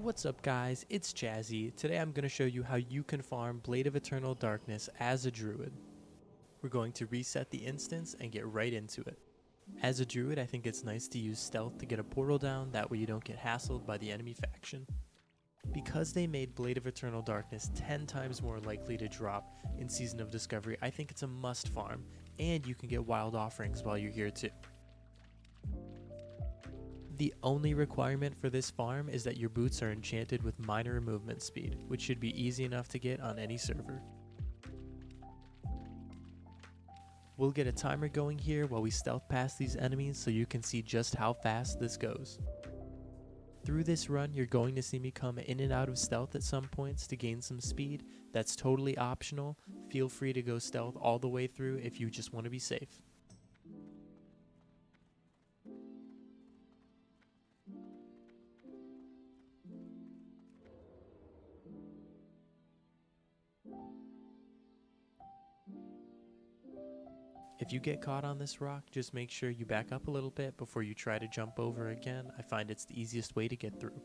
What's up guys, it's Jazzy. Today I'm going to show you how you can farm Blade of Eternal Darkness as a druid. We're going to reset the instance and get right into it. As a druid, I think it's nice to use stealth to get a portal down, that way you don't get hassled by the enemy faction. Because they made Blade of Eternal Darkness 10 times more likely to drop in Season of Discovery, I think it's a must farm, and you can get wild offerings while you're here too. The only requirement for this farm is that your boots are enchanted with minor movement speed, which should be easy enough to get on any server. We'll get a timer going here while we stealth past these enemies so you can see just how fast this goes. Through this run, you're going to see me come in and out of stealth at some points to gain some speed. That's totally optional. Feel free to go stealth all the way through if you just want to be safe. If you get caught on this rock, just make sure you back up a little bit before you try to jump over again. I find it's the easiest way to get through.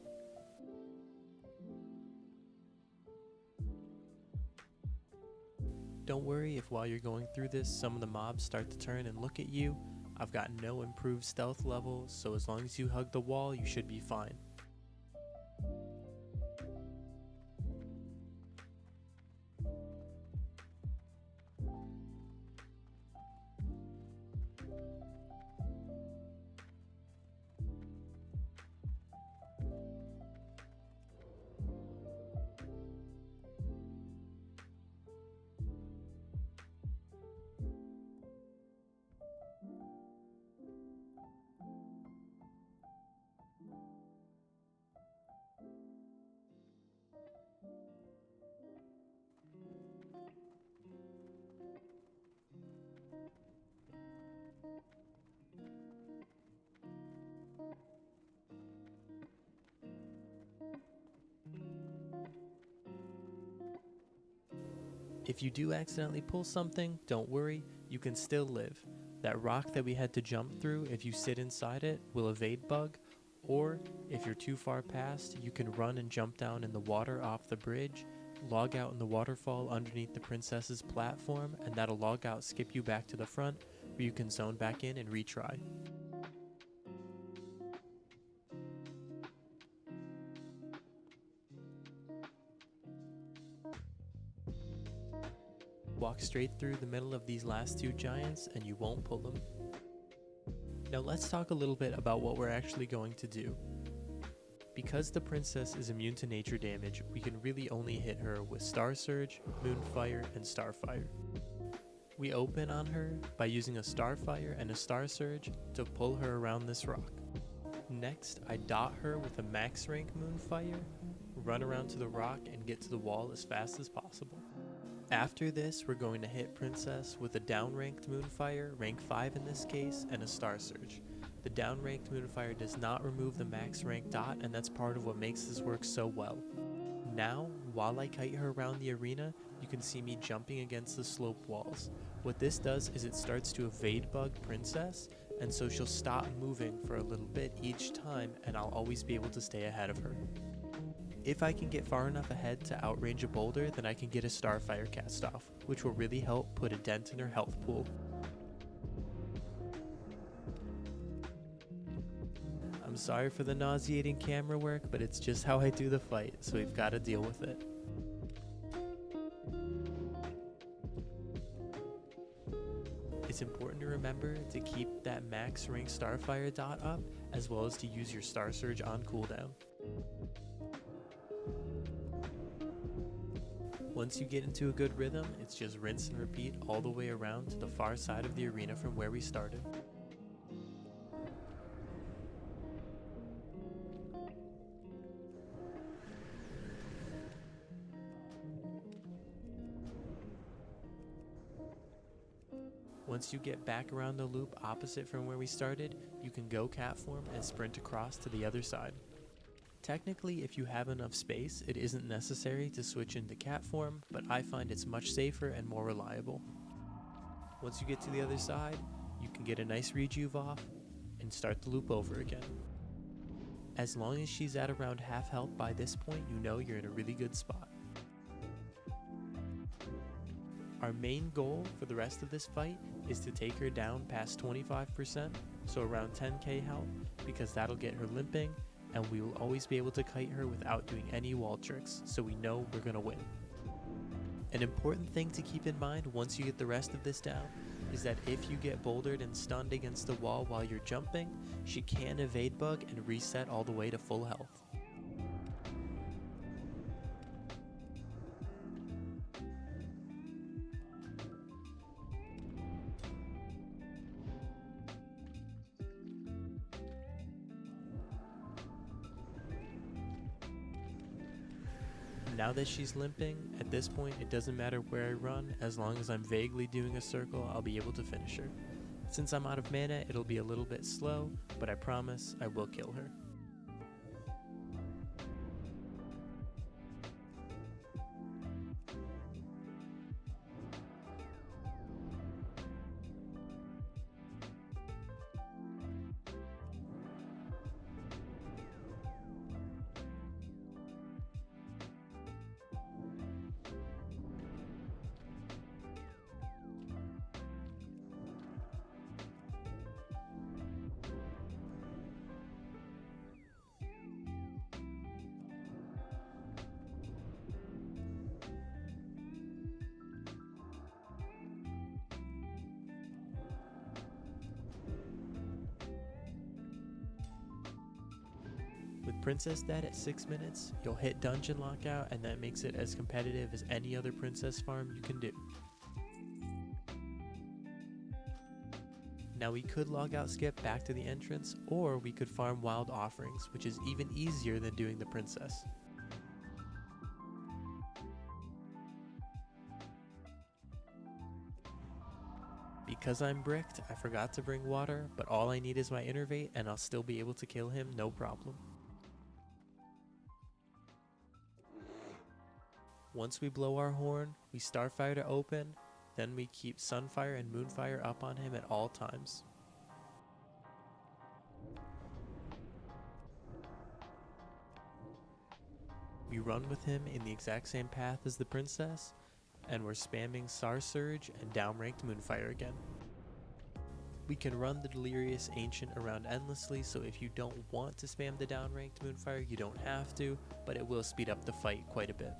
Don't worry if while you're going through this, some of the mobs start to turn and look at you. I've got no improved stealth levels, so as long as you hug the wall, you should be fine. If you do accidentally pull something, don't worry, you can still live. That rock that we had to jump through, if you sit inside it, will evade bug, or if you're too far past, you can run and jump down in the water off the bridge, log out in the waterfall underneath the princess's platform, and that'll log out, skip you back to the front, where you can zone back in and retry. Walk straight through the middle of these last two giants and you won't pull them. Now let's talk a little bit about what we're actually going to do. Because the princess is immune to nature damage, we can really only hit her with Star Surge, Moonfire, and Starfire. We open on her by using a Starfire and a Star Surge to pull her around this rock. Next, I dot her with a max rank Moonfire, run around to the rock and get to the wall as fast as possible. After this, we're going to hit Princess with a down-ranked Moonfire, rank 5 in this case, and a Star Surge. The down-ranked Moonfire does not remove the max rank dot, and that's part of what makes this work so well. Now, while I kite her around the arena, you can see me jumping against the slope walls. What this does is it starts to evade bug Princess, and so she'll stop moving for a little bit each time, and I'll always be able to stay ahead of her. If I can get far enough ahead to outrange a boulder, then I can get a Starfire cast off, which will really help put a dent in her health pool. I'm sorry for the nauseating camera work, but it's just how I do the fight, so we've got to deal with it. It's important to remember to keep that max rank Starfire dot up, as well as to use your Star Surge on cooldown. Once you get into a good rhythm, it's just rinse and repeat all the way around to the far side of the arena from where we started. Once you get back around the loop opposite from where we started, you can go cat form and sprint across to the other side. Technically, if you have enough space, it isn't necessary to switch into cat form, but I find it's much safer and more reliable. Once you get to the other side, you can get a nice rejuve off and start the loop over again. As long as she's at around half health by this point, you know you're in a really good spot. Our main goal for the rest of this fight is to take her down past 25%, so around 10k health, because that'll get her limping, and we will always be able to kite her without doing any wall tricks, so we know we're gonna win. An important thing to keep in mind once you get the rest of this down is that if you get bouldered and stunned against the wall while you're jumping, she can evade bug and reset all the way to full health. Now that she's limping, at this point it doesn't matter where I run, as long as I'm vaguely doing a circle, I'll be able to finish her. Since I'm out of mana, it'll be a little bit slow, but I promise I will kill her. With Princess dead at 6 minutes, you'll hit Dungeon Lockout, and that makes it as competitive as any other Princess farm you can do. Now we could lockout skip back to the entrance, or we could farm Wild Offerings, which is even easier than doing the Princess. Because I'm bricked, I forgot to bring water, but all I need is my Innervate and I'll still be able to kill him, no problem. Once we blow our horn, we Starfire to open, then we keep Sunfire and Moonfire up on him at all times. We run with him in the exact same path as the Princess, and we're spamming Star Surge and downranked Moonfire again. We can run the Delirious Ancient around endlessly, so if you don't want to spam the downranked Moonfire, you don't have to, but it will speed up the fight quite a bit.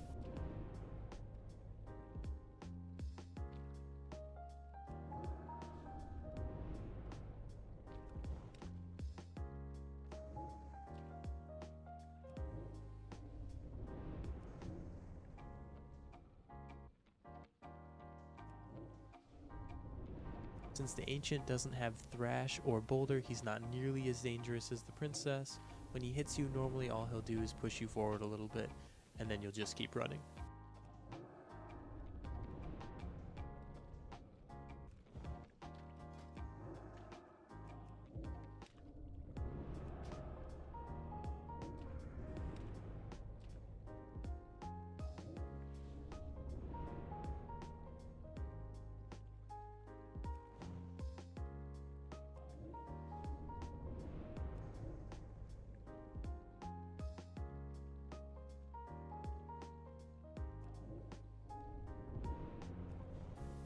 Since the Ancient doesn't have Thrash or Boulder, he's not nearly as dangerous as the Princess. When he hits you, normally all he'll do is push you forward a little bit, and then you'll just keep running.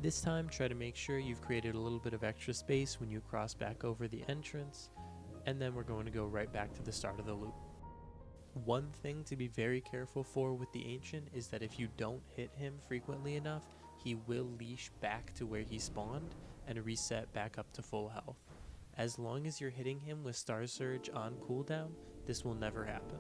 This time, try to make sure you've created a little bit of extra space when you cross back over the entrance, and then we're going to go right back to the start of the loop. One thing to be very careful for with the Ancient is that if you don't hit him frequently enough, he will leash back to where he spawned and reset back up to full health. As long as you're hitting him with Star Surge on cooldown, this will never happen.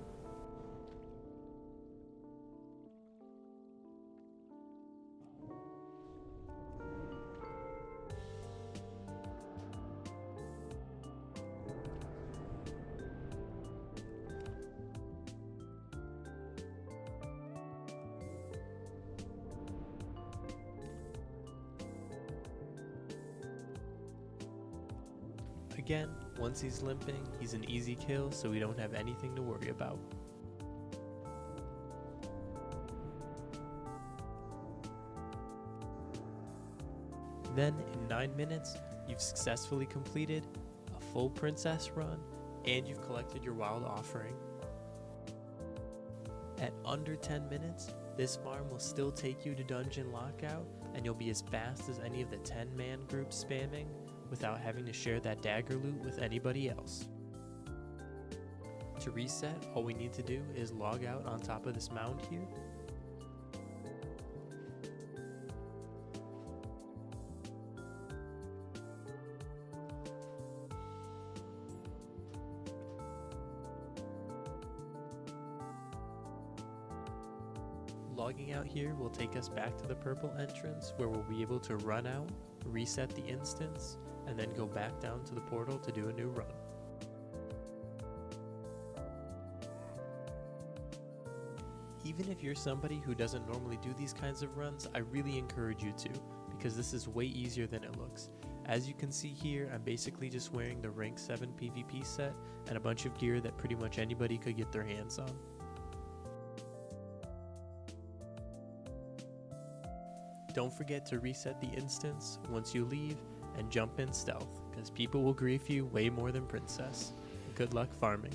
Again, once he's limping, he's an easy kill, so we don't have anything to worry about. Then, in 9 minutes, you've successfully completed a full Princess run, and you've collected your wild offering. At under 10 minutes, this farm will still take you to Dungeon Lockout, and you'll be as fast as any of the 10-man groups spamming without having to share that dagger loot with anybody else. To reset, all we need to do is log out on top of this mound here. Logging out here will take us back to the purple entrance where we'll be able to run out, reset the instance, and then go back down to the portal to do a new run. Even if you're somebody who doesn't normally do these kinds of runs, I really encourage you to, because this is way easier than it looks. As you can see here, I'm basically just wearing the rank 7 PvP set and a bunch of gear that pretty much anybody could get their hands on. Don't forget to reset the instance once you leave and jump in stealth, because people will grief you way more than Princess. Good luck farming.